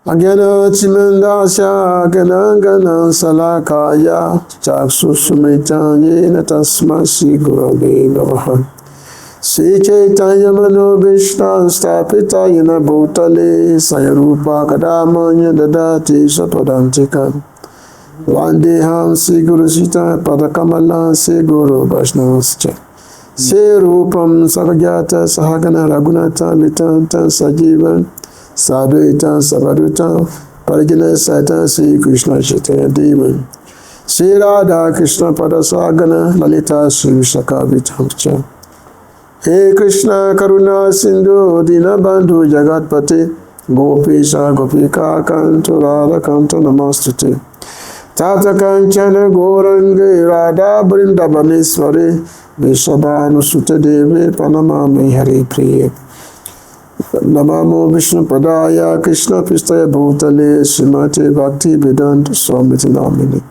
Agena Chimendasha Ganangana Salakaya Chaksusumita Tasmasi Gurave Namaha Sri Chaitanya Mano Vishna Stapita Yana Bhutale Sayarupa Kadamanya Dadati Sapadantika Vandeham Sri Guru Sita Padakamala Sri Guru Vaishnavascha Sri Rupam Sakajata Sahagana Raghunata Mitanta Sajivan Sadhuita Savaduta Parajana Sata Sri Krishna Chaitanya Devan Sri Radha Krishna Padasagana Lalita Sri Vishakavithamcha He Krishna Karuna Sindhu Dinabandhu Jagatpate Gopesha Gopika Kanto Radha Kanto Namastute Tata Kanchana Gorange Radha Vrindavaneshwari Vishabhanu Sutta Devi Panamami Hari Priya Namamo Vishnu Padaya Krishna Pistaya Bhutale Srimati Bhakti Vedanta Swamiti Namini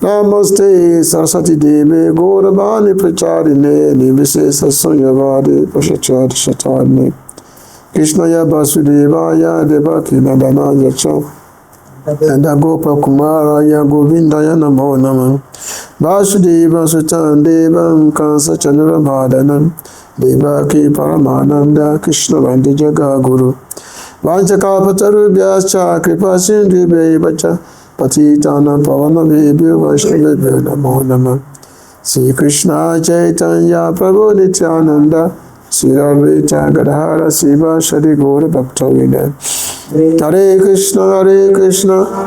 Namaste Saraswati Devi Gauravani Pracharine Nivise Sasanyavadi Pashachari Shatarne Krishnaya Vasudevaya Devaki Nadana Yacha Dagopa Kumaraya Govindaya Namo Namah Vasudeva Sutan Devam Kansa Chandra Bhadanam Devaki Paramananda Krishna Vandi Jaga Guru Vanchakapataru Vyascha Kripa Sindhu Vacha Patitana Pavana Vibhyo Vaishnava Namo Namah Sri Krishna Chaitanya Prabhu Nityananda Sri Advaita Gadadhara Siva Shri Gaura Bhakta-Vrinda Hare Krishna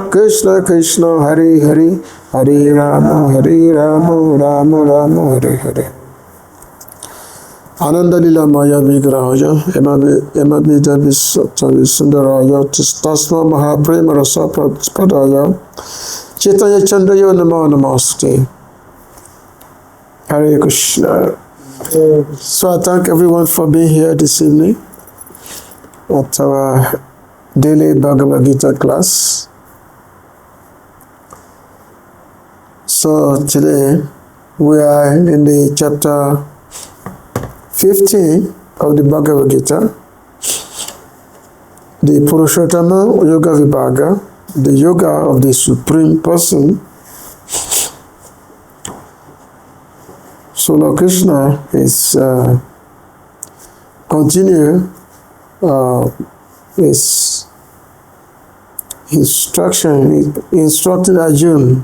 Krishna Krishna Hare Hare Hare Rama Rama Rama Hare Hare Ananda Lila Maya Vigrahaya Emadnita Visundaraya Tasma Mahaprema Rasa Padaya Chaitanya Chandraya Namo Namaste Hare Krishna. So I thank everyone for being here this evening at our daily Bhagavad-Gita class. So today we are in the chapter 15 of the Bhagavad-Gita, the Purushottama Yoga Vibhaga, the Yoga of the Supreme Person. So Lord Krishna is continue his instruction, instructing Arjuna,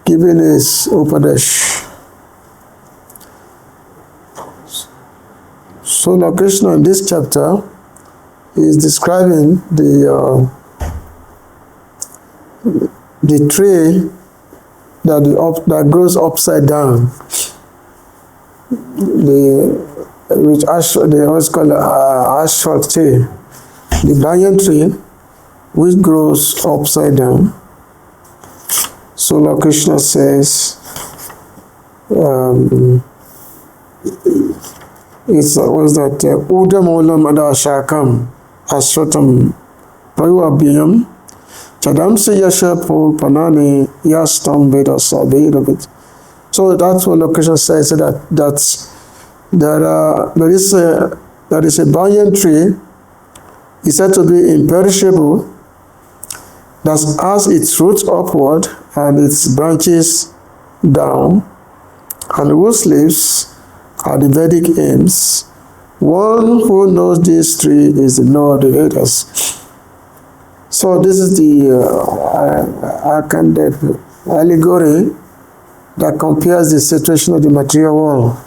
giving his Upadesh. So Lord Krishna in this chapter is describing the tree that grows upside down. Which they always call ashwat tree, the banyan tree which grows upside down. So Lord Krishna says, was that Udam Olam Ada Shakam Ashwatam Prayuabhyam Chadam Yasha Panani Yastam Veda Sabirabit. So that's what Lord Krishna says, that there is a banyan tree, is said to be imperishable, that has its roots upward and its branches down, and whose leaves are the Vedic hymns. One who knows this tree is the Lord of the Vedas. So this is the allegory that compares the situation of the material world.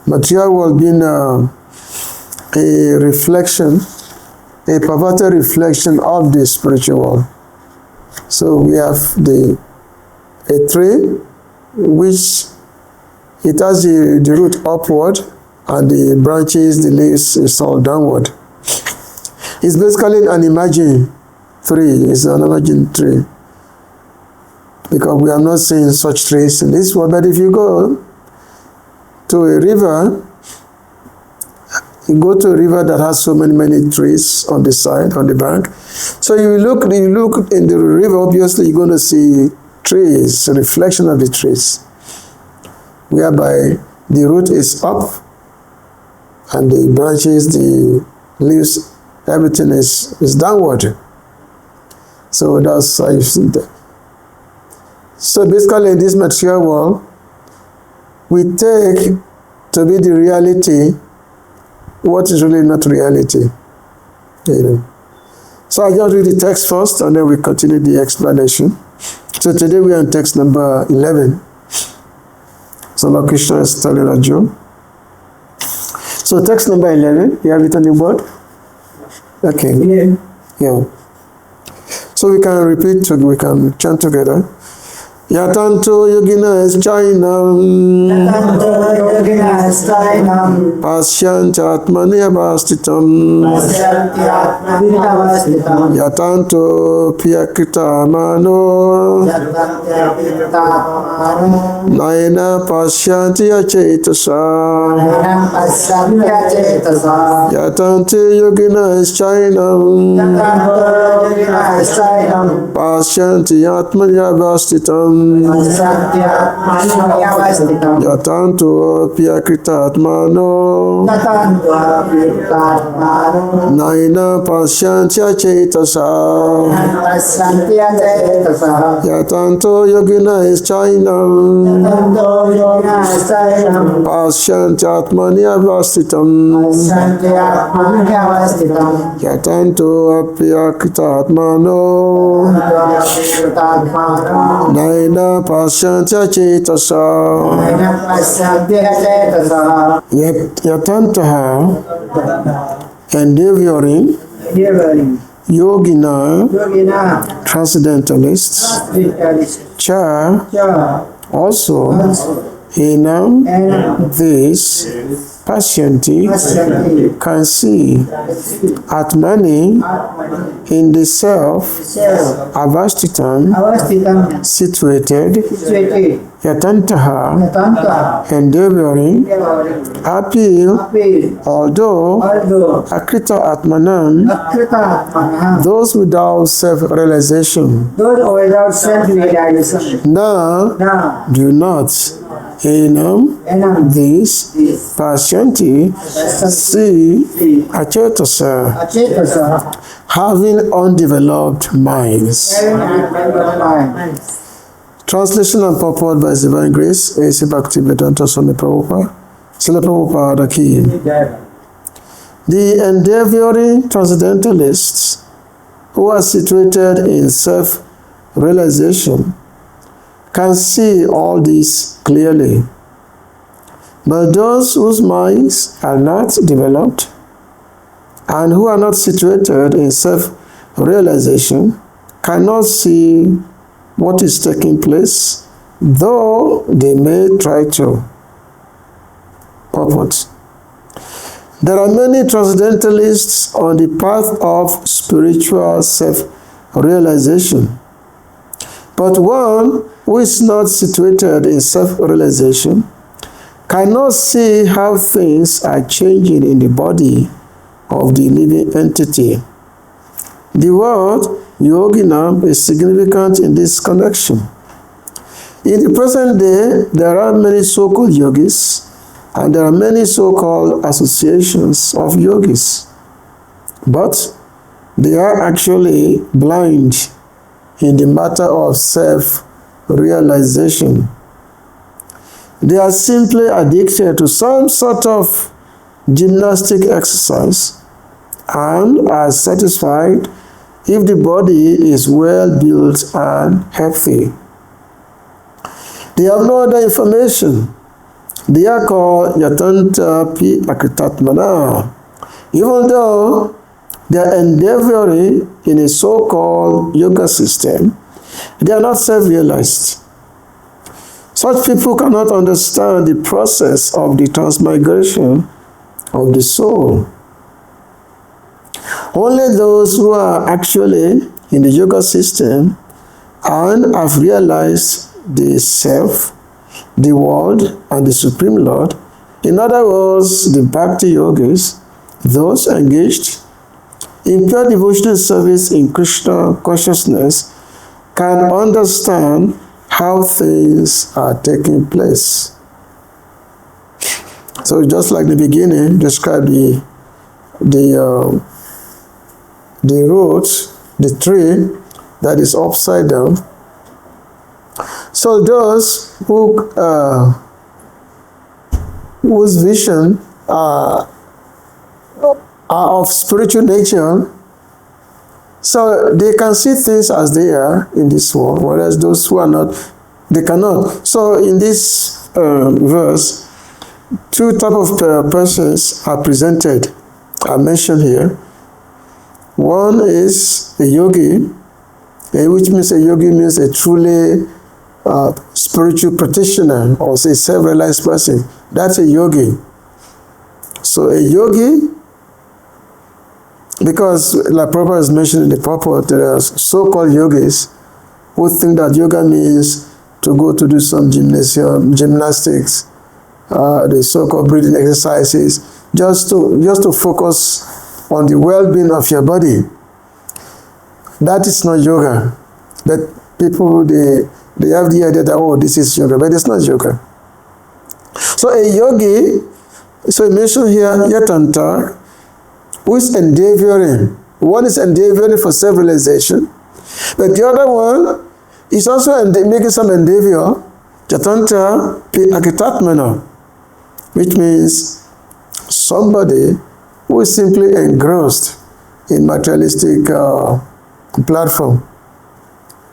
Material world being a reflection, a perverted reflection of the spiritual world. So we have a tree which it has the root upward and the branches, the leaves is all downward. It's basically an imagined tree. It's an imagined tree, because we are not seeing such trees in this world. But if you go to a river, you go to a river that has so many trees on the side, on the bank. So you look in the river, obviously you're going to see trees, a reflection of the trees, whereby the root is up and the branches, the leaves, everything is downward. So that's how you see that. So basically in this material world, we take to be the reality what is really not reality. So I just read the text first and then we continue the explanation. So today we are in text number 11. So Lord Krishna is telling Arjuna. So text number 11, you have it on the board? Okay. Yeah. So we can repeat, we can chant together. Yatanto yogina chainam pasyantya-atmani avastitam yatanto piyakrita mano naina pasyanti acetasa yatanto yogina chainam pasyantya-atmani avastitam yatanto piyakrita atmano naina pasyantya cetasa yatanto yogina chainam pasyantya atmani avastitam yatanto piyakrita atmano naina pasyantya cetasa yatantaha endeavoring yogina transcendentalists cha also enam this Pashyanti can see Atmani in the self, Avastitam, situated, Yatantaha, endeavoring, appeal, although Akrita Atmanam, those without self-realization, now do not enam this Pashyanti see acetasa having undeveloped minds. Translation and purport by His Divine Grace, A.C. Bhakti-Vedanta Swami Prabhupada, Srila Prabhupada Ki. The endeavoring transcendentalists who are situated in self-realization can see all this clearly. But those whose minds are not developed and who are not situated in self-realization cannot see what is taking place, though they may try to. Purport. There are many transcendentalists on the path of spiritual self-realization, but one who is not situated in self-realization cannot see how things are changing in the body of the living entity. The word yoginam is significant in this connection. In the present day, there are many so-called yogis, and there are many so-called associations of yogis, but they are actually blind in the matter of self-realization. They are simply addicted to some sort of gymnastic exercise and are satisfied if the body is well built and healthy. They have no other information. They are called Yatanta Pi Akritatmana, even though they are endeavoring in a so-called yoga system. They are not self-realized. Such people cannot understand the process of the transmigration of the soul. Only those who are actually in the yoga system and have realized the self, the world, and the Supreme Lord, in other words, the bhakti-yogis, those engaged in pure devotional service in Krishna consciousness, can understand how things are taking place. So just like the beginning, describe the root, the tree, that is upside down. So those whose vision are of spiritual nature, so they can see things as they are in this world, whereas those who are not, they cannot. So in this verse, two types of persons are presented, are mentioned here. One is a yogi, which means a yogi means a truly spiritual practitioner, or say self-realized person. That's a yogi. So a yogi, because like Prabhu is mentioned in the purport, there are so-called yogis who think that yoga means to go to do some gymnastics, the so-called breathing exercises, just to focus on the well-being of your body. That is not yoga. But people, they have the idea that, oh, this is yoga, but it's not yoga. So a yogi, so he mentioned here, Yatanta, who is endeavoring. One is endeavoring for self-realization, but the other one is also making some endeavor, Yatanta pi akitatmana, which means somebody who is simply engrossed in materialistic platform.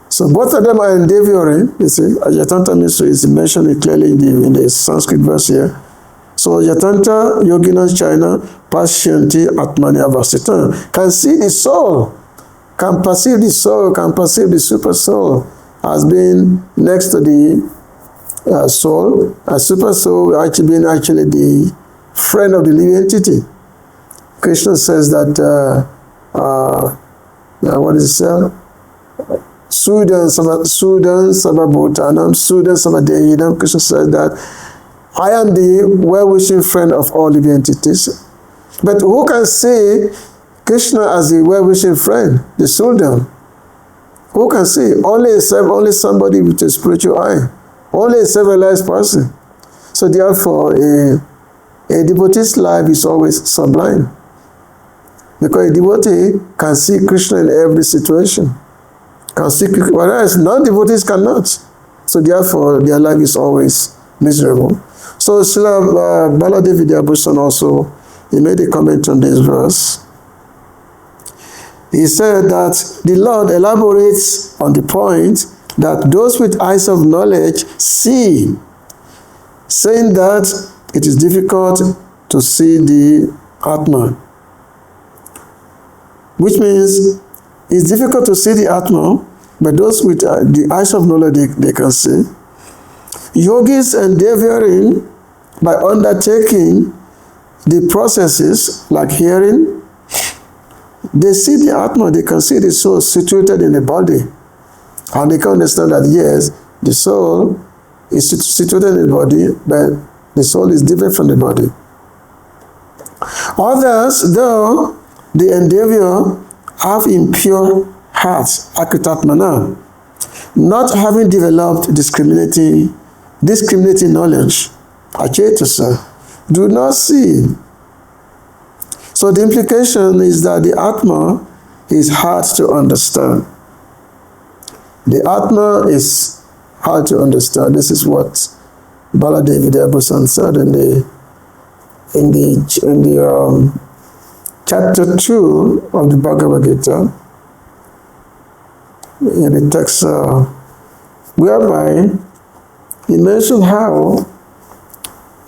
So both of them are endeavoring, you see. Yatanta means is mentioned clearly in the Sanskrit verse here. So Yatanta Yoginas China Pashyanti Atmani Avasitan can see the soul, can perceive the soul, can perceive the super soul as being next to the soul, a super soul actually being the friend of the living entity. Krishna says that what is it? Sudan Sababhutanam, Sudan Sabadeyinam. Krishna says that I am the well-wishing friend of all living entities. But who can see Krishna as the well-wishing friend, the Sudan? Who can see? Only somebody with a spiritual eye. Only a self-realized person. So therefore, a devotee's life is always sublime. Because a devotee can see Krishna in every situation. Can see Krishna, whereas non-devotees cannot. So therefore, their life is always miserable. So Srila Baladev Vidyabhushan also, he made a comment on this verse. He said that the Lord elaborates on the point that those with eyes of knowledge see, saying that it is difficult to see the Atma. Which means it's difficult to see the Atma, but those with the eyes of knowledge, they can see. Yogis endeavoring by undertaking the processes like hearing, they see the Atma, they can see the soul situated in the body. And they can understand that, yes, the soul is situated in the body, but the soul is different from the body. Others, though, the endeavor have impure hearts, akitatmana, not having developed discriminating knowledge, achetasa, do not see. So the implication is that the Atma is hard to understand. The Atma is hard to understand. This is what Baladev Vidyabhushan said in the chapter 2 of the Bhagavad-Gita, in the text whereby he mentioned how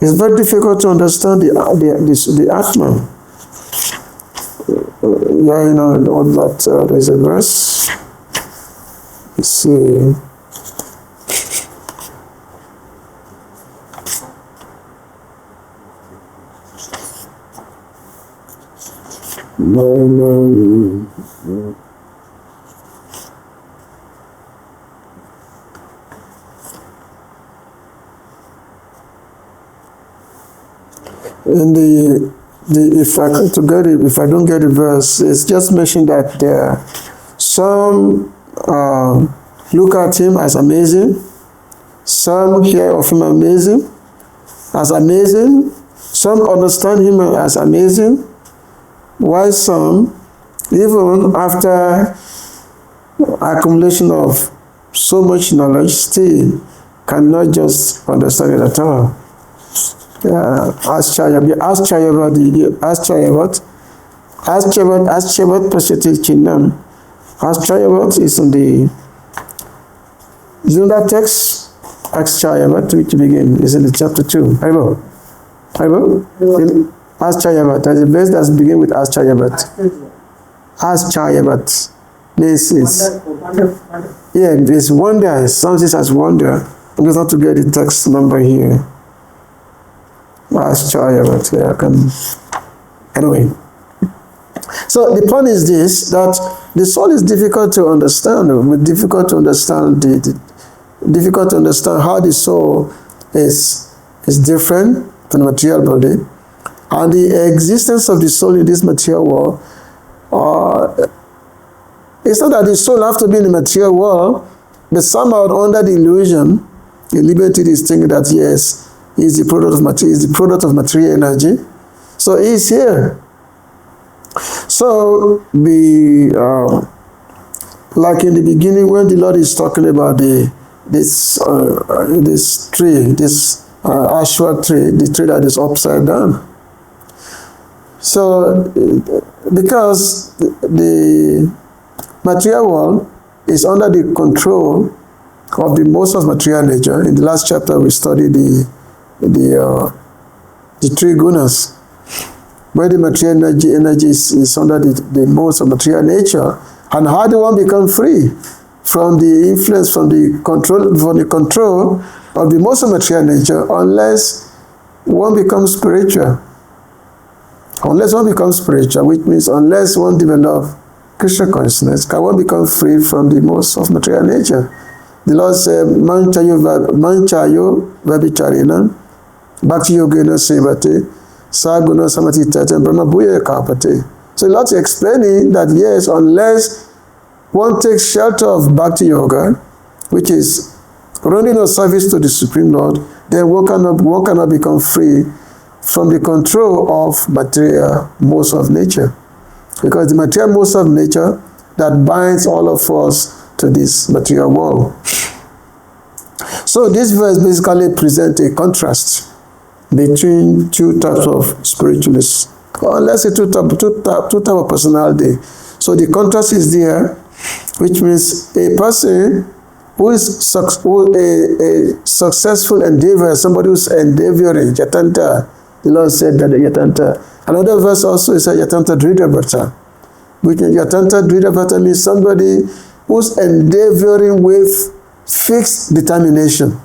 it's very difficult to understand the Atma. Yeah, you know that there's a verse. Let's see. In if I don't get the verse, it's just mentioned that there some look at him as amazing, some hear of him as amazing, some understand him as amazing, while some, even after accumulation of so much knowledge still cannot just understand it at all. Aschayabhat Pasyatil Chinnam. Aschayabhat is on the, you know that text? Aschayabhat, which begin, is in the chapter 2. Bible? Aschayabhat, there's a verse that begins with Aschayabhat. Aschayabhat means it's, yeah, it's wonder, it sounds as wonder. I'm just not to get the text number here. Aschayabhat, yeah, I can, anyway. So the point is this, that the soul is difficult to understand, difficult to understand how the soul is different from the material body, and the existence of the soul in this material world. It's not that the soul have to be in the material world, but somehow under the illusion, the liberty is thinking that yes, he's the product of material energy, so he's here. So like in the beginning, when the Lord is talking about this tree, this ashwa tree, the tree that is upside down. So because the material world is under the control of the most of material nature. In the last chapter, we studied the three gunas, where the material energy is under the most of material nature, and how do one become free from the influence, from the control of the most of material nature, unless one becomes spiritual. Unless one becomes spiritual, which means unless one develops Krishna consciousness, can one become free from the most of material nature. The Lord said, Manchayo Vabicharina, bhakti-yoga sevate, saguna samati tatam brahma bhuya kapate. So the Lord is explaining that yes, unless one takes shelter of bhakti-yoga, which is rendering of service to the Supreme Lord, then one cannot become free from the control of material most of nature. Because the material most of nature that binds all of us to this material world. So this verse basically presents a contrast between two types of spiritualists, or let's say two types of personality. So the contrast is there, which means a person who is a successful endeavor, somebody who's endeavoring, Yatanta. The Lord said that Yatanta. Another verse also is Yatanta Dridabhata, which Yatanta Dridabhata means somebody who's endeavoring with fixed determination.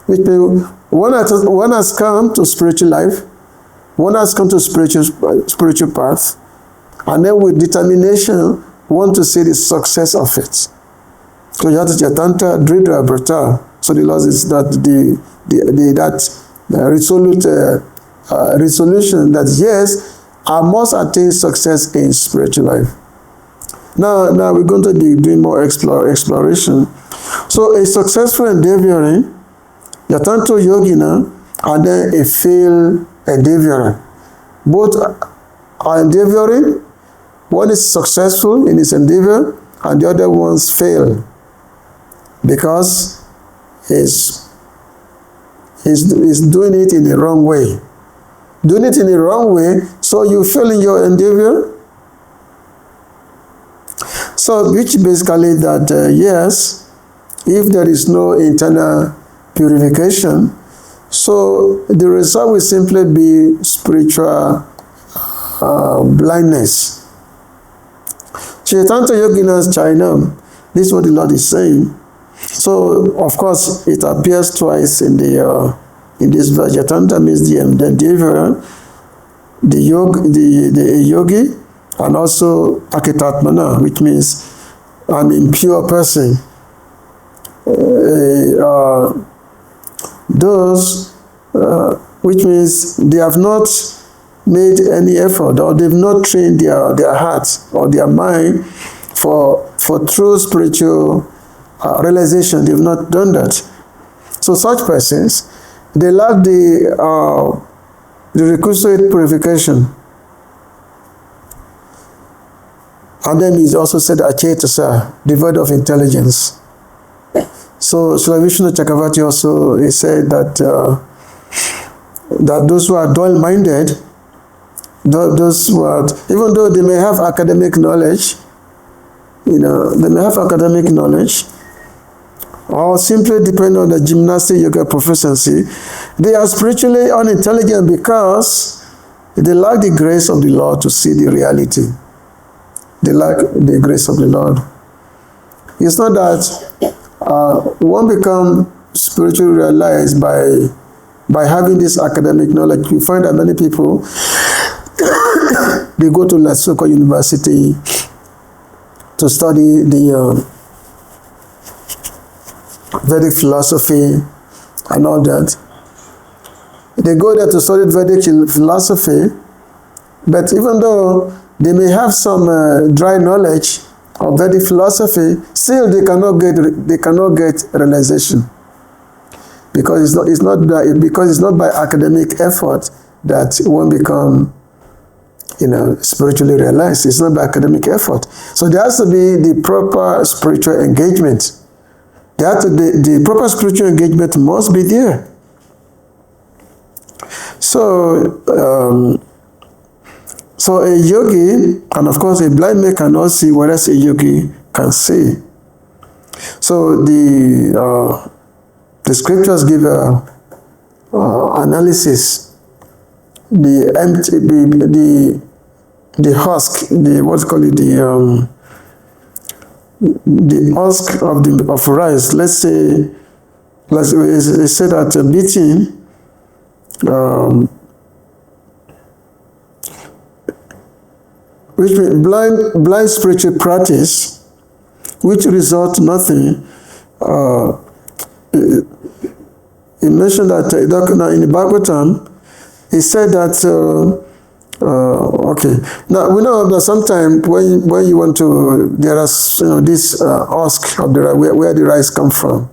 Which means one has come to spiritual life, one has come to spiritual path, and then with determination want to see the success of it. So you have to Yatanta Dridabhata. So the Lord is that the resolute resolution that yes, I must attain success in spiritual life. Now we're going to be doing more exploration. So a successful endeavoring, Yatanto Yogina, and then a failed endeavoring. Both are endeavoring. One is successful in his endeavor, and the other one's fail because he's doing it in the wrong way. Doing it in the wrong way, so you fail in your endeavor. So, which basically that, yes, if there is no internal purification, so the result will simply be spiritual blindness. Chaitanta Yogina's Chainam, this is what the Lord is saying. So, of course, it appears twice in this verse. Yatanta means the endeavor, the yogi, and also Akitatmana, which means an impure person. Which means they have not made any effort, or they've not trained their heart or their mind for true spiritual realization. They've not done that. So such persons, they lack the requisite purification. And then he also said achetasa, devoid of intelligence. So Srila Vishnu Chakravarti also, he said that that those who are dull-minded, those who are, even though they may have academic knowledge, they may have academic knowledge, or simply depend on the gymnastic yoga proficiency, they are spiritually unintelligent because they lack the grace of the Lord to see the reality. They lack the grace of the Lord. It's not that one become spiritually realized by having this academic knowledge. You find that many people, they go to Lesoko University to study the Vedic philosophy and all that. They go there to study Vedic philosophy, but even though they may have some dry knowledge of Vedic philosophy, still they cannot get realization, because it's not by academic effort that one become spiritually realized. It's not by academic effort. So there has to be the proper spiritual engagement. The proper spiritual engagement must be there. So a yogi, and of course a blind man cannot see, whereas a yogi can see. So the scriptures give analysis. The husk, the husk of rice. Let's say that beating which means blind spiritual practice, which result nothing. He mentioned that in the Bhagavatam, he said that. Okay. Now we know that sometimes when you want to, there are this husk of the rice, where the rice come from.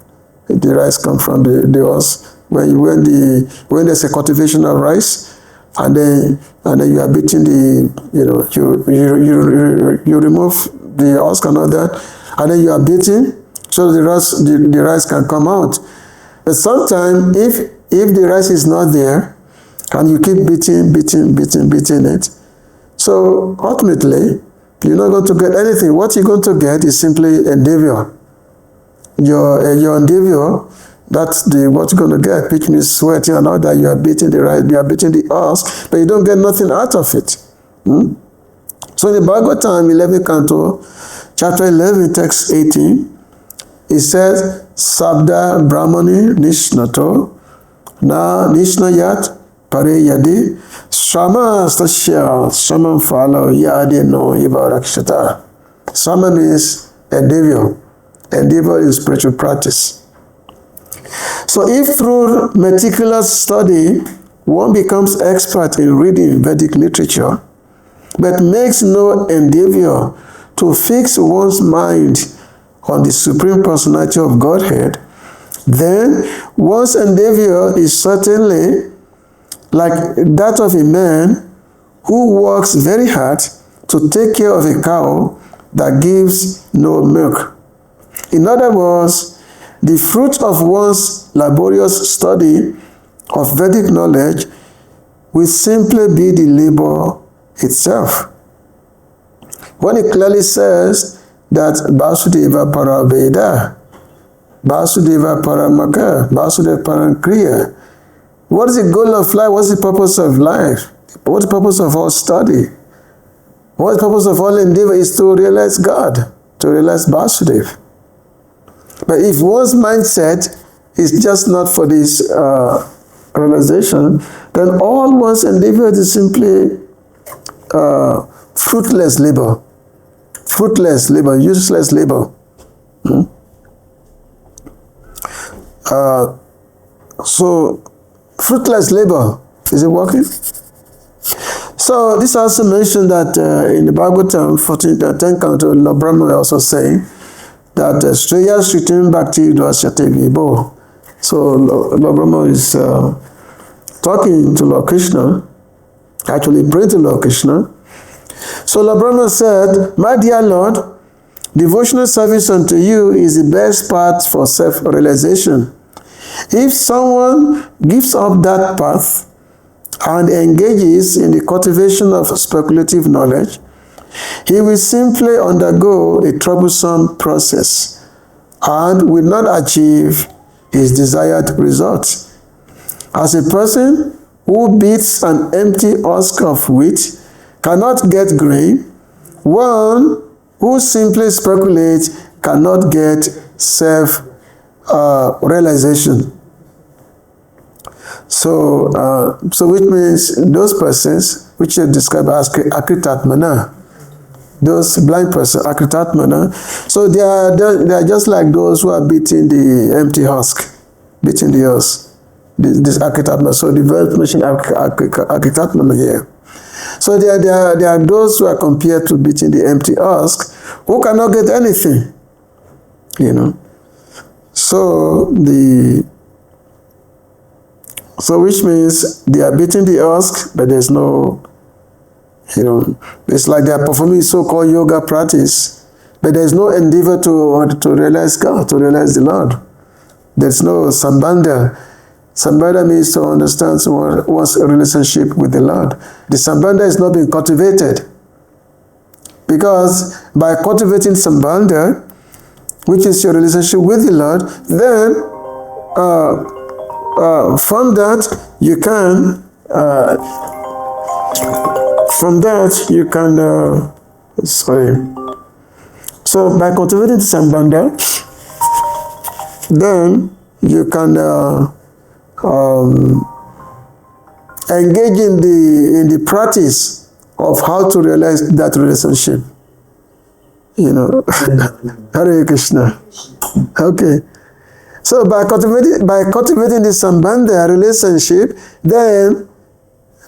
The rice come from the husk. When there's a cultivation of rice, and then you are beating you remove the husk and all that, and then you are beating so the rice can come out. But sometimes if the rice is not there, and you keep beating it, so ultimately you're not going to get anything. What you're going to get is simply endeavor. Your endeavor, that's what you're going to get, which means sweating and all that. You are beating the rice, you are beating the husk, but you don't get nothing out of it. So in the Bhagavatam 11 Canto, chapter 11, text 18, it says, Sabda Brahmani Nishnato Na Nishnayat Pare Yadi Shrama Stasya Shraman Falo Yadi No Ibarakshata. Shrama means endeavor. Endeavor is spiritual practice. So if through meticulous study one becomes expert in reading Vedic literature, but makes no endeavor to fix one's mind on the Supreme Personality of Godhead, then one's endeavor is certainly like that of a man who works very hard to take care of a cow that gives no milk. In other words, the fruit of one's laborious study of Vedic knowledge will simply be the labor itself. When it clearly says that Vasudeva Paraveda, Vasudeva Paramaka, Vasudeva Parankriya, what is the goal of life? What's the purpose of life? What's the purpose of all study? What's the purpose of all endeavor is to realize God, to realize Vasudeva. But if one's mindset is just not for this realization, then all one's endeavor is simply fruitless labor. Fruitless labor, useless labor. So, fruitless labor, is it working? So, this also mentioned that in the Bhagavatam 10 Canto, Lord Brahma also saying that Shreya Shritim Bhakti Dvasyate Vibo. So, Lord Brahma is talking to Lord Krishna, actually praying to Lord Krishna, So Lord Brahma said, my dear Lord, devotional service unto you is the best path for self-realization. If someone gives up that path and engages in the cultivation of speculative knowledge, he will simply undergo a troublesome process and will not achieve his desired result. As a person who beats an empty husk of wheat cannot get grain, one who simply speculates cannot get self-realization. So which means those persons which are described as akritatmana, those blind persons, akritatmana, so they are just like those who are beating the empty husk, beating the husk. This akritatmana. So the verse mentioned akritatmana here. So they are those who are compared to beating the empty husk, who cannot get anything, you know. So which means they are beating the husk, but there's no, you know, it's like they are performing so-called yoga practice, but there's no endeavor to realize God, to realize the Lord. There's no sambandha. Sambandha means to understand one's relationship with the Lord. The sambandha is not being cultivated, because by cultivating sambandha, which is your relationship with the Lord, then from that you can so by cultivating sambandha, then you can engage in the practice of how to realize that relationship. You know, Hare Krishna. Okay. So by cultivating this sambandha relationship, then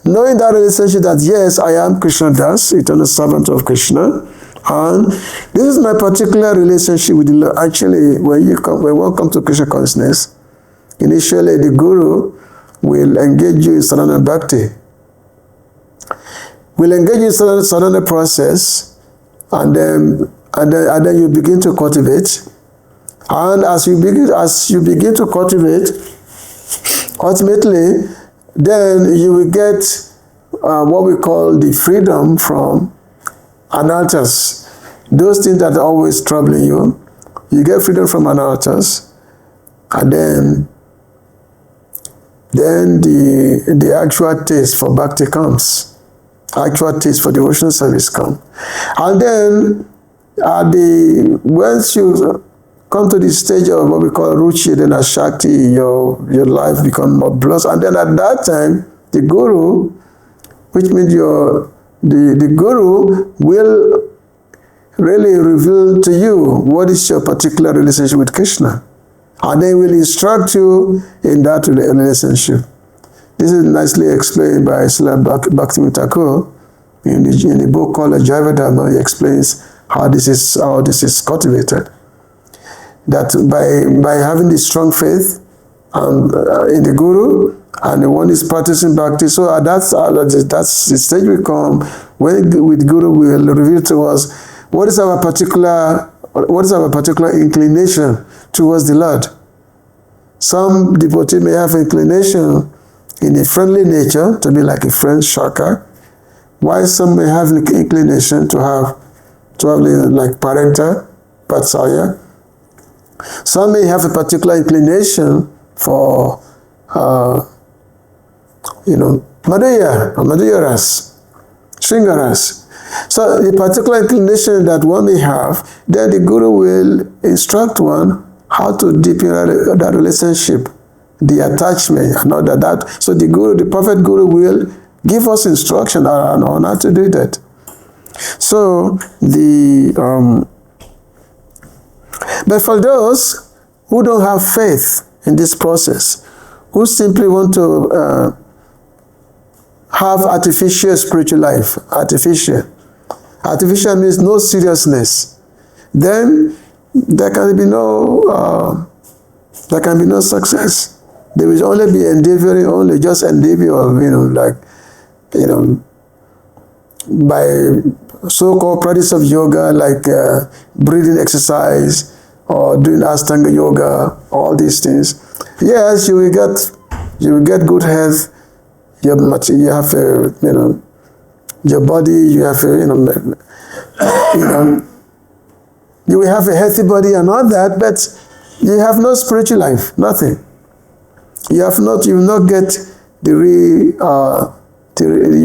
knowing that relationship that yes, I am Krishna Das, eternal servant of Krishna, and this is my particular relationship with the Lord. Actually, when one comes to Krishna consciousness, initially the Guru will engage you in sadhana bhakti. Will engage you in sadhana process, and then you begin to cultivate. And as you begin to cultivate, ultimately, then you will get what we call the freedom from anarthas. Those things that are always troubling you, you get freedom from anarthas, and then the actual taste for bhakti comes. Actual taste for devotional service comes. And then once you come to the stage of what we call ruchi, then ashakti, your life becomes more blessed. And then at that time, the Guru, which means the Guru will really reveal to you what is your particular relationship with Krishna. And they will instruct you in that relationship. This is nicely explained by Srila Bhaktivinoda Thakur in the book called Jaiva Dharma. He explains how this is cultivated. That by having the strong faith in the Guru, and the one is practicing bhakti, so that's the stage we come when with Guru will reveal to us what is our particular inclination towards the Lord. Some devotee may have inclination in a friendly nature to be like a friend shaka, while some may have inclination to have like parenta, patsaya. Some may have a particular inclination for Madhya or Madhyaras, Shringaras. So the particular inclination that one may have, then the Guru will instruct one how to deepen that relationship, the attachment, and all that. So the perfect Guru will give us instruction on how to do that. So but for those who don't have faith in this process, who simply want to have artificial spiritual life, artificial means no seriousness, then there can be no success. They will only be endeavoring, just endeavor of, by so-called practice of yoga, like breathing exercise or doing Ashtanga yoga, all these things. Yes, you will get good health. You have your body. You have you will have a healthy body and all that, but you have no spiritual life, nothing. You will not get you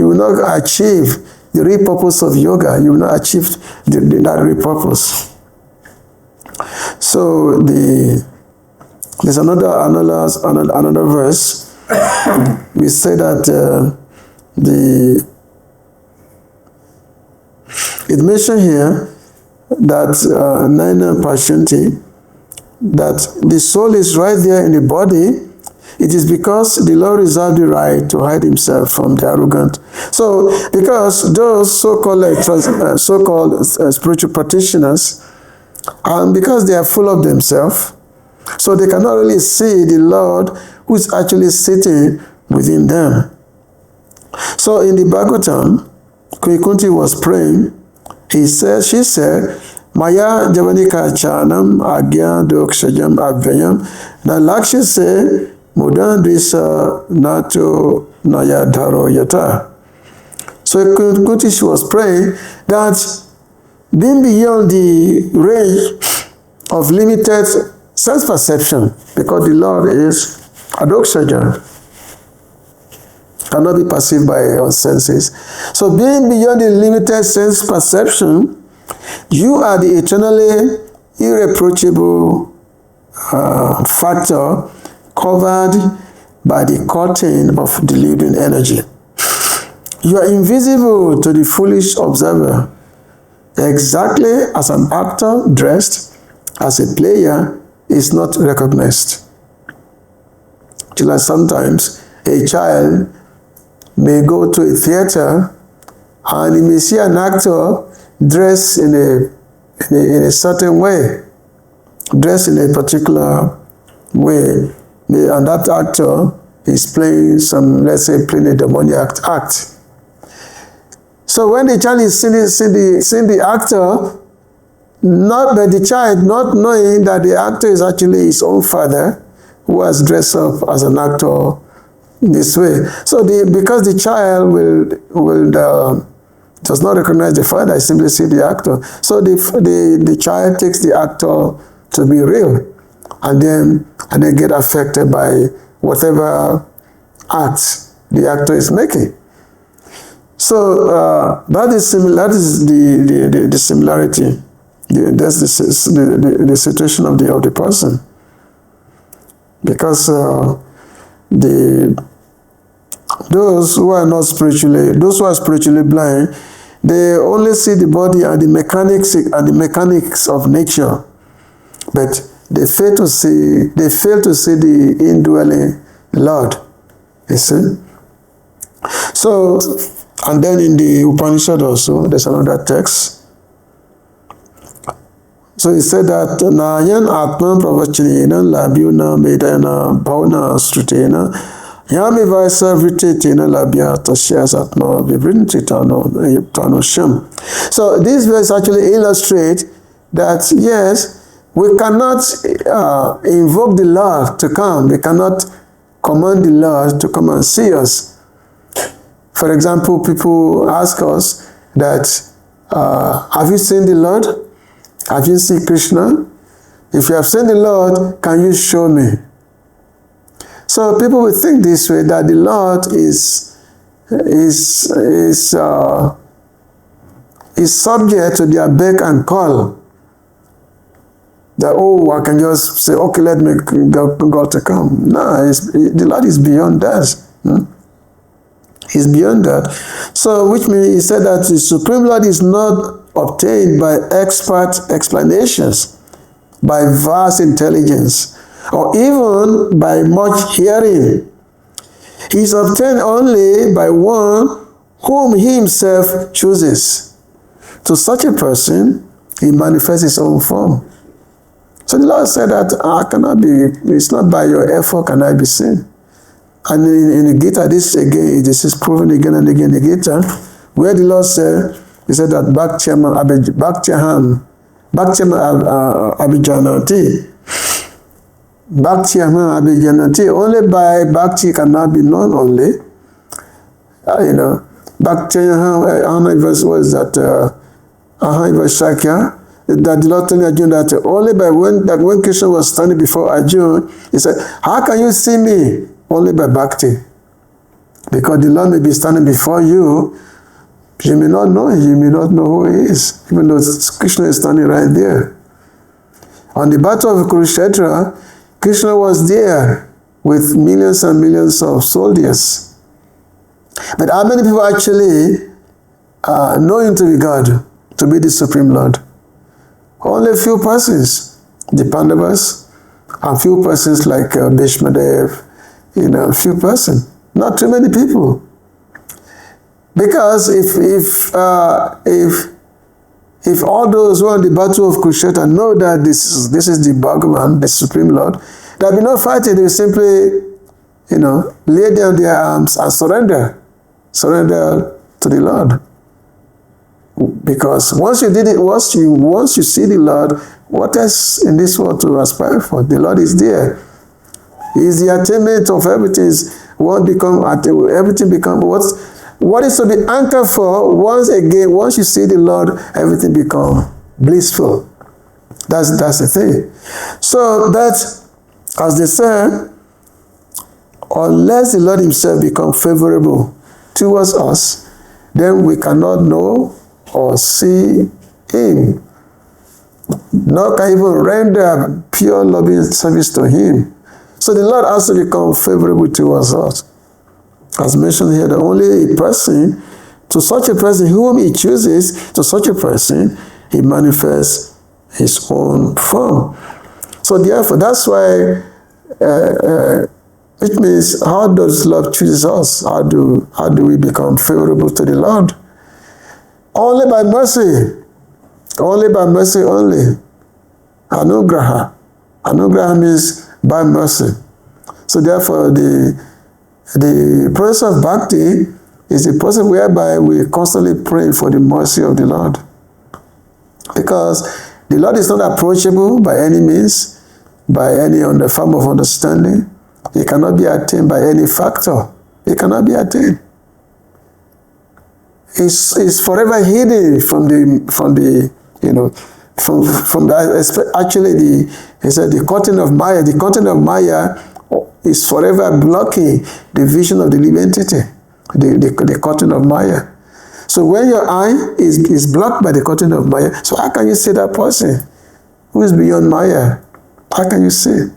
will not achieve the real purpose of yoga. You will not achieve that real purpose. So there's another verse. We say that it mentioned here that Naina Pashanti, that the soul is right there in the body. It is because the Lord reserved the right to hide himself from the arrogant. So, because those so-called spiritual practitioners, and because they are full of themselves, so they cannot really see the Lord who is actually sitting within them. So in the Bhagavatam, Queen Kunti was praying. She said, Maya Javanika Chanam Agya Dokshajam Abhyayam. Now Lakshya said, Mudan Disa Nato Nayadharo Yata. So Queen Kunti, she was praying that being beyond the range of limited sense perception, because the Lord is Adokshajan, cannot be perceived by our senses. So being beyond the limited sense perception, you are the eternally irreproachable factor covered by the curtain of deluding energy. You are invisible to the foolish observer, exactly as an actor dressed as a player is not recognized. Like sometimes a child may go to a theater and he may see an actor dressed in a certain way, dressed in a particular way, and that actor is playing let's say playing a demoniac act. So when the child is seeing the actor, not by the child not knowing that the actor is actually his own father, who has dressed up as an actor this way. So because the child does not recognize the father, I simply see the actor. So the child takes the actor to be real, and then get affected by whatever acts the actor is making. So that is the similarity. That's the situation of the person. Because those who are spiritually blind, they only see the body and the mechanics of nature, but they fail to see the indwelling Lord. You see. So, and then in the Upanishad also, there's another text. So he said that Nayan Atman Pravachinena Labyuna Medana Bhavana Srutena Yami Vaisa Vrititena Labya Tashyas Atma Vivrinitano Shem. So this verse actually illustrates that yes, we cannot invoke the Lord to come. We cannot command the Lord to come and see us. For example, people ask us that, have you seen the Lord? Have you seen Krishna? If you have seen the Lord, can you show me? So people will think this way, that the Lord is subject to their beck and call. That, oh, I can just say, okay, let me God to come. No, the Lord is beyond that. He's beyond that. So, which means he said that the Supreme Lord is not obtained by expert explanations, by vast intelligence, or even by much hearing. He is obtained only by one whom he himself chooses. To such a person, he manifests his own form. So the Lord said that it's not by your effort can I be seen. And in the Gita, this is proven again and again in the Gita, where the Lord said, he said that Bhakti, only by Bhakti cannot be known only. Bhakti, was that, Shakya, that the Lord told Arjuna that only by when Krishna was standing before Arjuna, he said, how can you see me? Only by Bhakti. Because the Lord may be standing before you, you may not know him, you may not know who he is, even though Krishna is standing right there. On the battle of Kurukshetra, Krishna was there with millions and millions of soldiers. But how many people actually know him to be God, to be the Supreme Lord? Only a few persons, the Pandavas, and few persons like Bhishmadev, a few persons, not too many people. Because if all those who are in the battle of Kurukshetra know that this is the Bhagavan, the Supreme Lord, there will be no fighting. They will simply, lay down their arms and surrender to the Lord. Because once you did it, once you see the Lord, what else in this world to aspire for? The Lord is there. He is the attainment of everything. Everything become what is to be anchored for. Once you see the Lord, everything become blissful. That's the thing. So that, as they say, unless the Lord himself become favorable towards us, then we cannot know or see him, nor can even render pure loving service to him. So the Lord has to become favorable towards us. As mentioned here, the only person, to such a person whom he chooses, to such a person, he manifests his own form. So therefore, that's why, which means, how does love choose us? How do we become favorable to the Lord? Only by mercy. Only by mercy only. Anugraha. Anugraha means by mercy. So therefore, the process of bhakti is a process whereby we constantly pray for the mercy of the Lord. Because the Lord is not approachable by any means, by any form of understanding. He cannot be attained by any factor. He cannot be attained. Is forever hidden from the actually he said the curtain of Maya. The curtain of Maya is forever blocking the vision of the living entity. The curtain of Maya. So when your eye is blocked by the curtain of Maya, so how can you see that person who is beyond Maya? How can you see?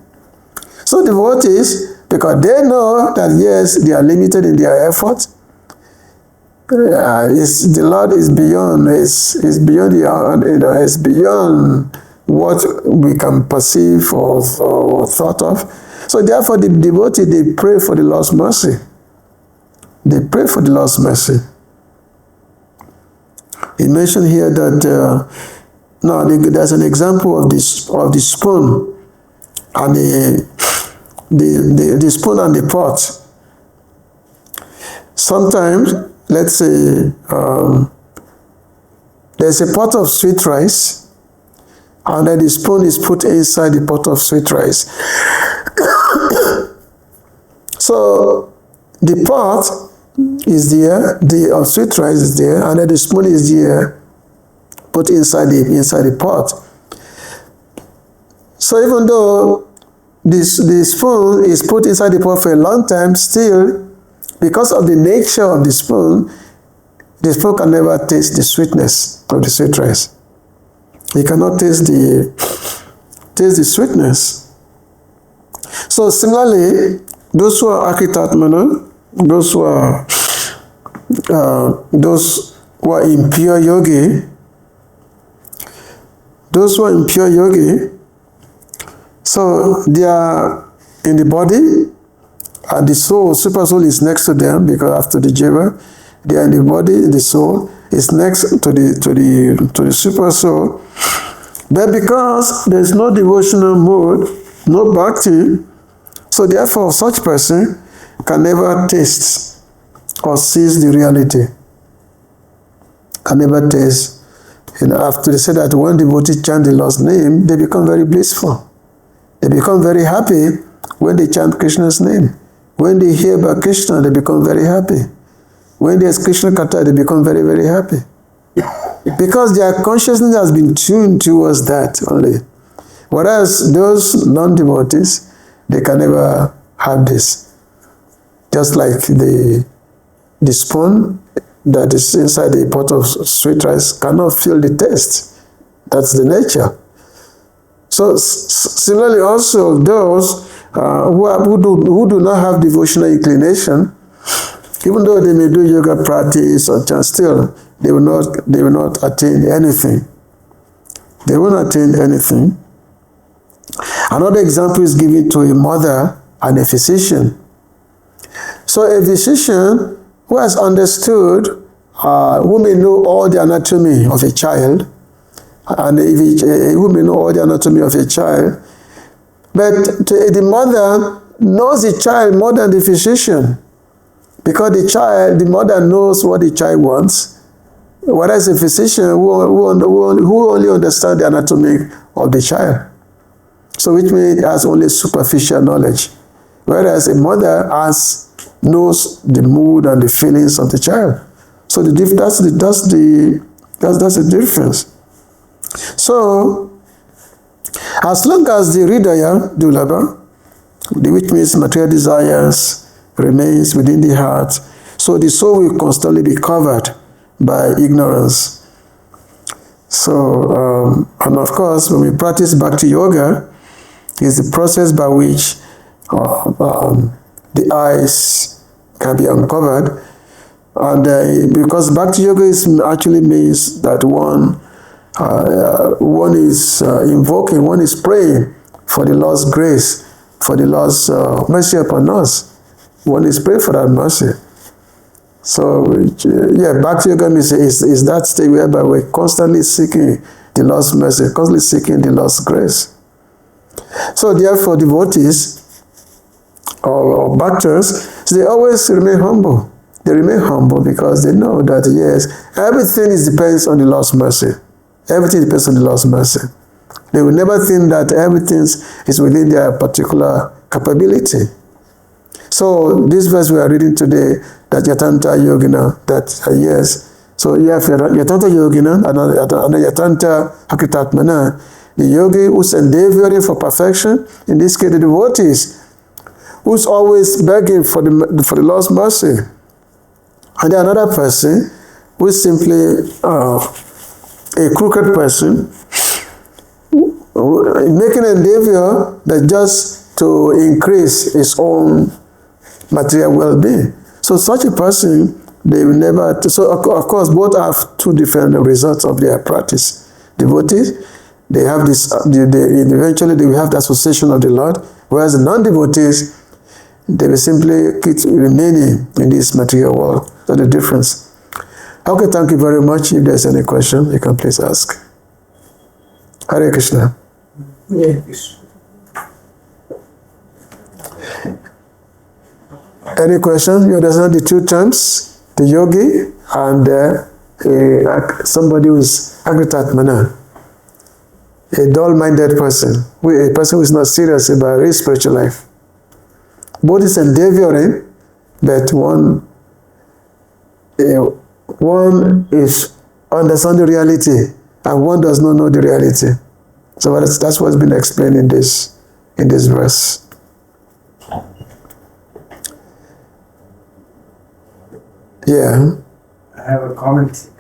So devotees, because they know that yes, they are limited in their efforts. The Lord is beyond. Is beyond is beyond what we can perceive or thought of. So therefore, the devotee, they pray for the Lord's mercy. They pray for the Lord's mercy. He mentioned here that there's an example of the spoon and the spoon and the pot. Sometimes, let's say, there's a pot of sweet rice, and then the spoon is put inside the pot of sweet rice. So the pot is there, the sweet rice is there, and then the spoon is there, put inside the pot. So even though the spoon is put inside the pot for a long time, still, because of the nature of the spoon can never taste the sweetness of the sweet rice. It cannot taste the sweetness. So similarly, those who are Akitatmana, those who are impure yogi, so they are in the body, and the soul, super soul is next to them, because after the jiva, they are in the body, the soul is next to the super soul. But because there is no devotional mode, no bhakti, so therefore such person can never taste or seize the reality. can never taste. After they say that when devotees chant the Lord's name, they become very blissful. They become very happy when they chant Krishna's name. When they hear about Krishna, they become very happy. When there's Krishna Katha, they become very, very happy. Because their consciousness has been tuned towards that only. Whereas those non-devotees, they can never have this. Just like the spoon that is inside the pot of sweet rice cannot feel the taste. That's the nature. So similarly also those who do not have devotional inclination, even though they may do yoga practice or chant, still they will not attain anything. They will not attain anything. Another example is given to a mother and a physician. So a physician who has understood, who may know all the anatomy of a child, and who may know all the anatomy of a child, but the mother knows the child more than the physician, because the mother knows what the child wants, whereas a physician who only understands the anatomy of the child. So which means it has only superficial knowledge, whereas a mother knows the mood and the feelings of the child. So that's the difference. So as long as the hridaya dulabha, which means material desires, remains within the heart, so the soul will constantly be covered by ignorance. So, and of course, when we practice bhakti-yoga, is the process by which the eyes can be uncovered. And because bhakti-yoga actually means that one is invoking, one is praying for the Lord's grace, for the Lord's mercy upon us. One is praying for that mercy. So, bhakti-yoga is that state whereby we're constantly seeking the Lord's mercy, constantly seeking the Lord's grace. So therefore, devotees or bhaktans, they always remain humble. They remain humble because they know that, yes, everything depends on the Lord's mercy. Everything depends on the Lord's mercy. They will never think that everything is within their particular capability. So this verse we are reading today, that Yatanta Yogina, that yes, so you have Yatanta Yogina and Yatanta Hakitatmana, the yogi who's endeavoring for perfection, in this case the devotees, who's always begging for the Lord's mercy. And then another person who is simply a crooked person, making an endeavor that just to increase his own material well-being. So such a person, they will never, so of course both have two different results of their practice. Devotees, they have this, eventually they will have the association of the Lord, whereas the non-devotees, they will simply keep remaining in this material world. That's the difference. Okay, thank you very much. If there's any question, you can please ask. Hare Krishna. Yes. Any question? You understand the two terms? The yogi and somebody who's agritatmana. A dull-minded person, a person who is not serious about his spiritual life. Both is endeavoring, but one is understanding the reality, and one does not know the reality. So that's what's been explained in this verse. Yeah. I have a comment.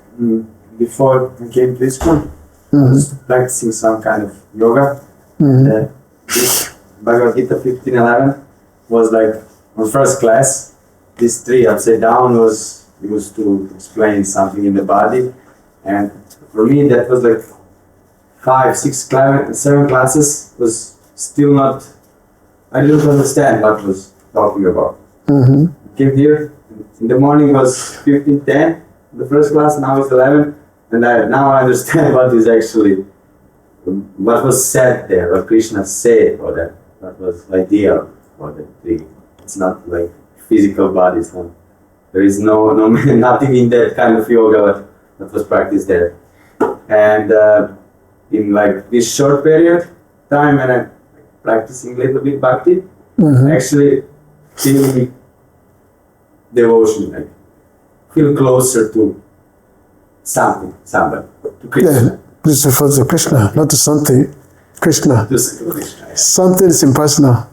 Before I came to ISKCON, I was practicing some kind of yoga. This Bhagavad-Gita 15.11 was like on first class. This tree upside down was used to explain something in the body, and for me that was like 5, 6, 7 classes was still not. I didn't understand what was talking about. Came here. In the morning was 15:10, the first class, now it's 11, and now I understand what is actually, what was said there, what Krishna said, or that was idea, or that it's not like physical body, there is no nothing in that kind of yoga, but that was practiced there. And in like this short period time when I'm practicing a little bit bhakti, actually feeling devotion, like feel closer to somebody, to Krishna. Yeah, please refer to Krishna, not to something. Krishna. To Krishna, yeah. Something is impersonal.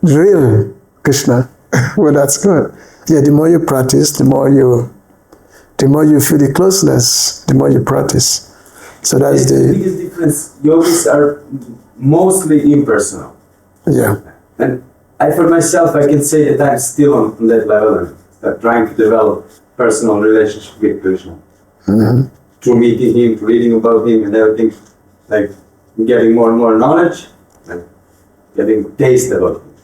Real Krishna. Well, that's good. Yeah, the more you practice, the more you feel the closeness, the more you practice. So that's the biggest difference. Yogis are mostly impersonal. Yeah. And for myself, I can say that I'm still on that level and trying to develop personal relationship with Krishna. Through meeting him, through reading about him and everything, like getting more and more knowledge and getting taste about him.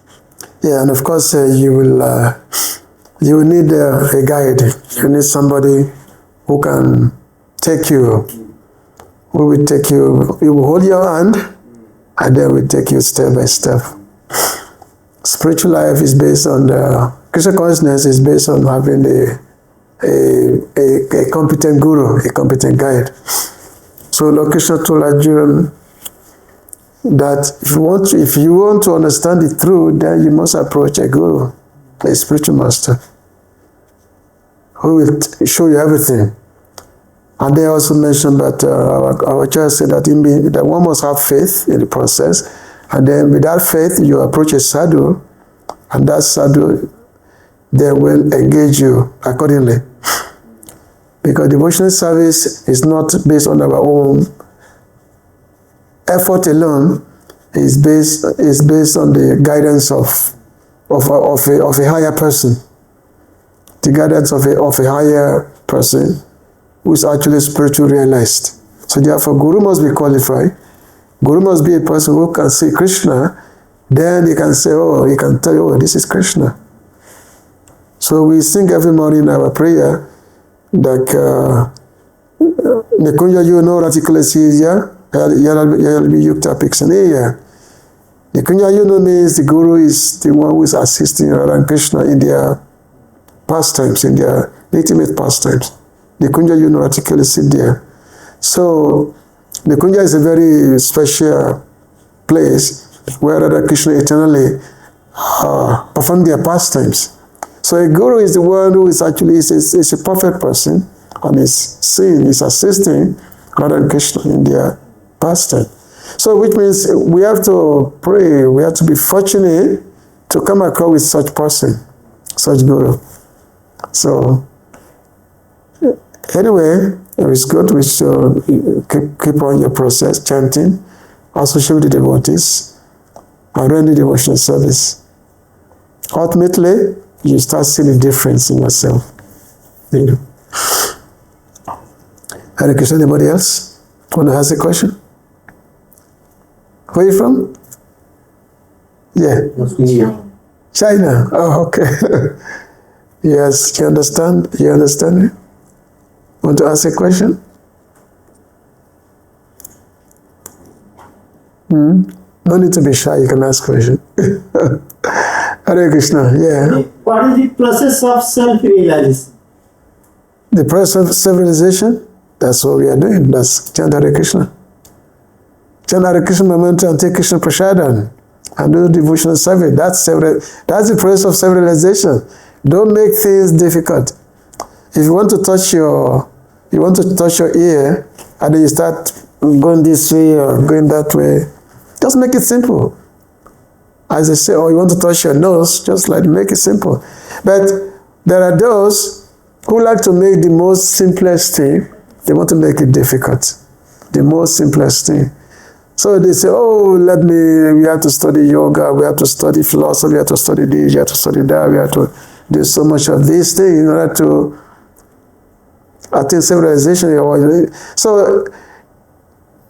Yeah, and of course you will need a guide. You need somebody who can take you, who will take you, he will hold your hand and then will take you step by step. Spiritual life is based on Krishna consciousness is based on having a competent guru, a competent guide. So Lord Krishna told Arjuna that if you want to understand the truth, then you must approach a guru, a spiritual master, who will show you everything. And they also mentioned that our church said that one must have faith in the process, and then with that faith you approach a sadhu, and that sadhu then will engage you accordingly. Because devotional service is not based on our own effort alone, is based on the guidance of a higher person, the guidance of a higher person who is actually spiritually realized. So therefore, Guru must be qualified. Guru must be a person who can see Krishna. Then he can say, he can tell you, this is Krishna. So we sing every morning in our prayer that Nekunja yuno ratikulesiya yalbi yukta pixaneya. Nekunja yuno means the Guru is the one who is assisting Radha and Krishna in their pastimes, in their intimate pastimes. Nekunja yuno ratikulesiya. So Nekunja is a very special place where Radha and Krishna eternally perform their pastimes. So a guru is the one who is actually is a perfect person and is assisting Radha and Krishna in their pastime. So which means we have to pray, we have to be fortunate to come across with such person, such guru. So anyway, it's good. We should keep on your process, chanting, associate with the devotees, and render devotional service. Ultimately, you start seeing a difference in yourself. You know. Hare Krishna, anybody else want to ask a question? Where are you from? Yeah. China. Oh, okay. Yes, you understand? You understand? Want to ask a question? No need to be shy, you can ask a question. Hare Krishna, yeah. What is the process of self-realization? The process of self-realization, that's what we are doing. That's chant Hare Krishna. Chant Hare Krishna mantra and take Krishna Prasadam and do devotional service. That's the process of self-realization. Don't make things difficult. If you want to touch your ear and then you start going this way or going that way, just make it simple. As they say, you want to touch your nose, just like make it simple. But there are those who like to make the most simplest thing, they want to make it difficult. The most simplest thing. So they say, we have to study yoga, we have to study philosophy, we have to study this, we have to study that, we have to do so much of this thing in order to attain self-realization. So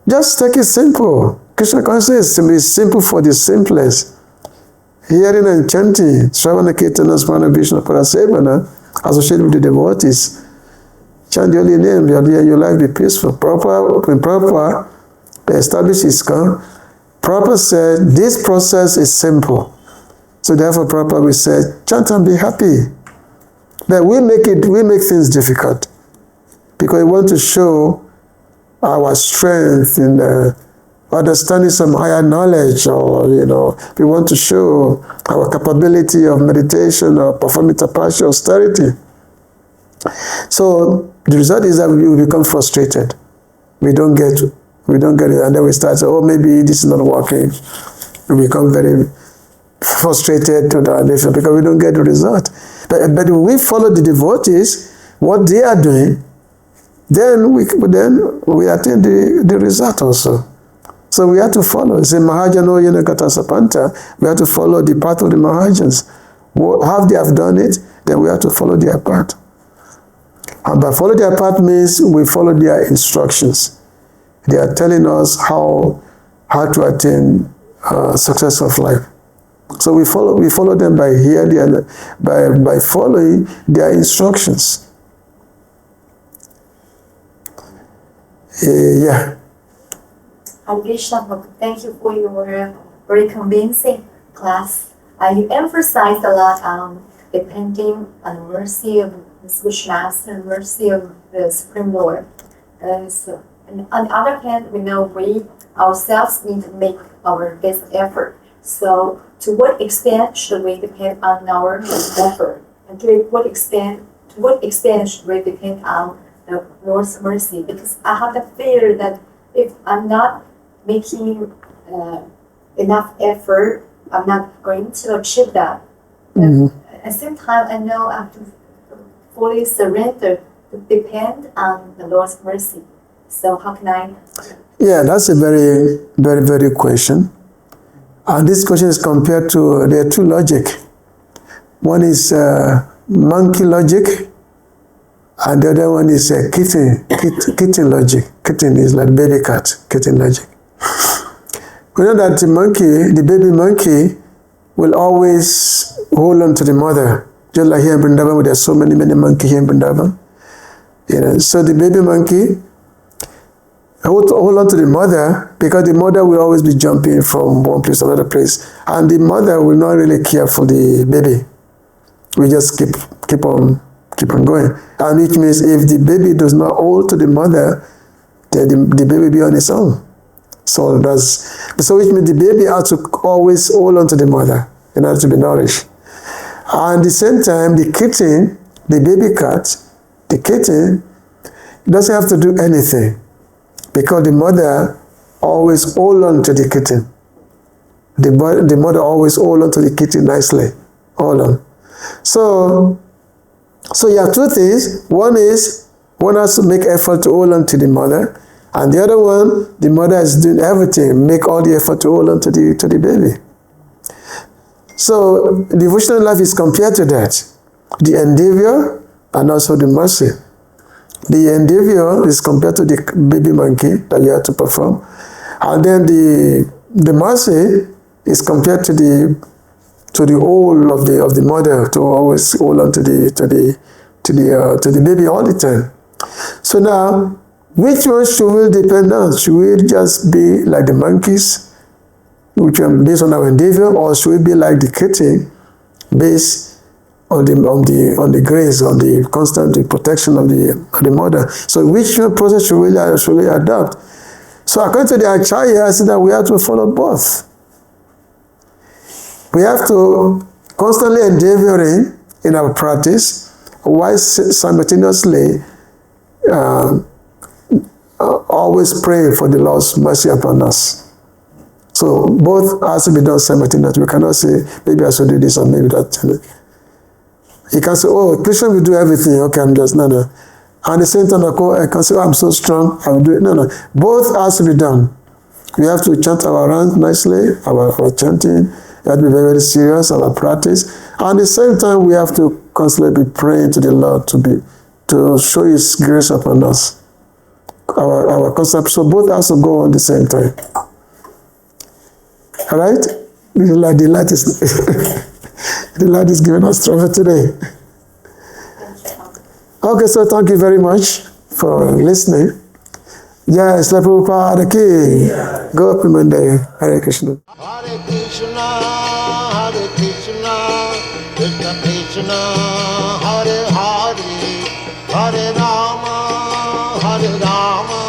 just take it simple. Krishna consciousness is simple for the simplest. Hearing and chanting, Shravana Kirtana Smana Vishnu Parasevana, associated with the devotees. Chant the holy name, your life be peaceful. When Prabhupada established ISKCON, Prabhupada said, this process is simple. So therefore Prabhupada will say, chant and be happy. But we make things difficult. because we want to show our strength in understanding some higher knowledge, or we want to show our capability of meditation or performing tapasya, austerity. So the result is that we become frustrated. We don't get it, and then we start saying, oh, maybe this is not working. We become very frustrated to the nation because we don't get the result. But when we follow the devotees, what they are doing, then we attain the result also. So we have to follow. It's a Mahajano Yanagata Sapanta. We have to follow the path of the Mahajans. How they have done it, then we have to follow their path. And by follow their path means we follow their instructions. They are telling us how to attain success of life. So we follow them by hearing by following their instructions. Yeah. Krishna, thank you for your very convincing class. You emphasized a lot on depending on the mercy of the Supreme Master and mercy of the Supreme Lord. And on the other hand, we know we ourselves need to make our best effort. So to what extent should we depend on our effort? And to what extent should we depend on the Lord's mercy? Because I have the fear that if I'm not making enough effort, I'm not going to achieve that. Mm-hmm. At the same time, I know I have to fully surrender to depend on the Lord's mercy. So how can I? Yeah, that's a very, very, very question. And this question is compared to, there are two logic. One is monkey logic, and the other one is kitten logic. Kitten is like baby cat, kitten logic. We know that the baby monkey will always hold on to the mother. Just like here in Vrindavan, there are so many monkeys here in Vrindavan. So the baby monkey hold on to the mother because the mother will always be jumping from one place to another place, and the mother will not really care for the baby. We just keep on going, and which means if the baby does not hold to the mother, then the baby will be on its own. So which means the baby has to always hold on to the mother in order to be nourished. And at the same time, the kitten, the baby cat, the kitten doesn't have to do anything, because the mother always hold on to the kitten. The mother always hold on to the kitten nicely. Hold on. So you have two things. One is, one has to make effort to hold on to the mother, and the other one, the mother is doing everything, make all the effort to hold on to the baby. So devotional life is compared to that. The endeavor and also the mercy. The endeavor is compared to the baby monkey that you have to perform, and then the mercy is compared to the whole of the mother to always hold on to the baby all the time. So now, which one should we depend on? Should we just be like the monkeys, which are based on our endeavor, or should we be like the kitten, based on the grace, on the constant protection of the mother? So which process should we adopt? So according to the Acharya, I said that we have to follow both. We have to constantly endeavoring in our practice, while simultaneously always praying for the Lord's mercy upon us. So both has to be done simultaneously. We cannot say, maybe I should do this or maybe that. You can say, oh, Krishna will do everything. Okay, I'm just, no. And at the same time, I can say, oh, I'm so strong, I will do it. No. Both has to be done. We have to chant our rounds nicely, our chanting. We have to be very, very serious about practice. And at the same time, we have to constantly be praying to the Lord to show His grace upon us. Our concept. So both has to go on the same time. All right? The light is the light is giving us trouble today. Okay, so thank you very much for listening. Yes, La Prabhupada ki. Go up Monday. Hare Krishna. Hare Krishna, Krishna Krishna, Hare Hare, Hare Rama. Rama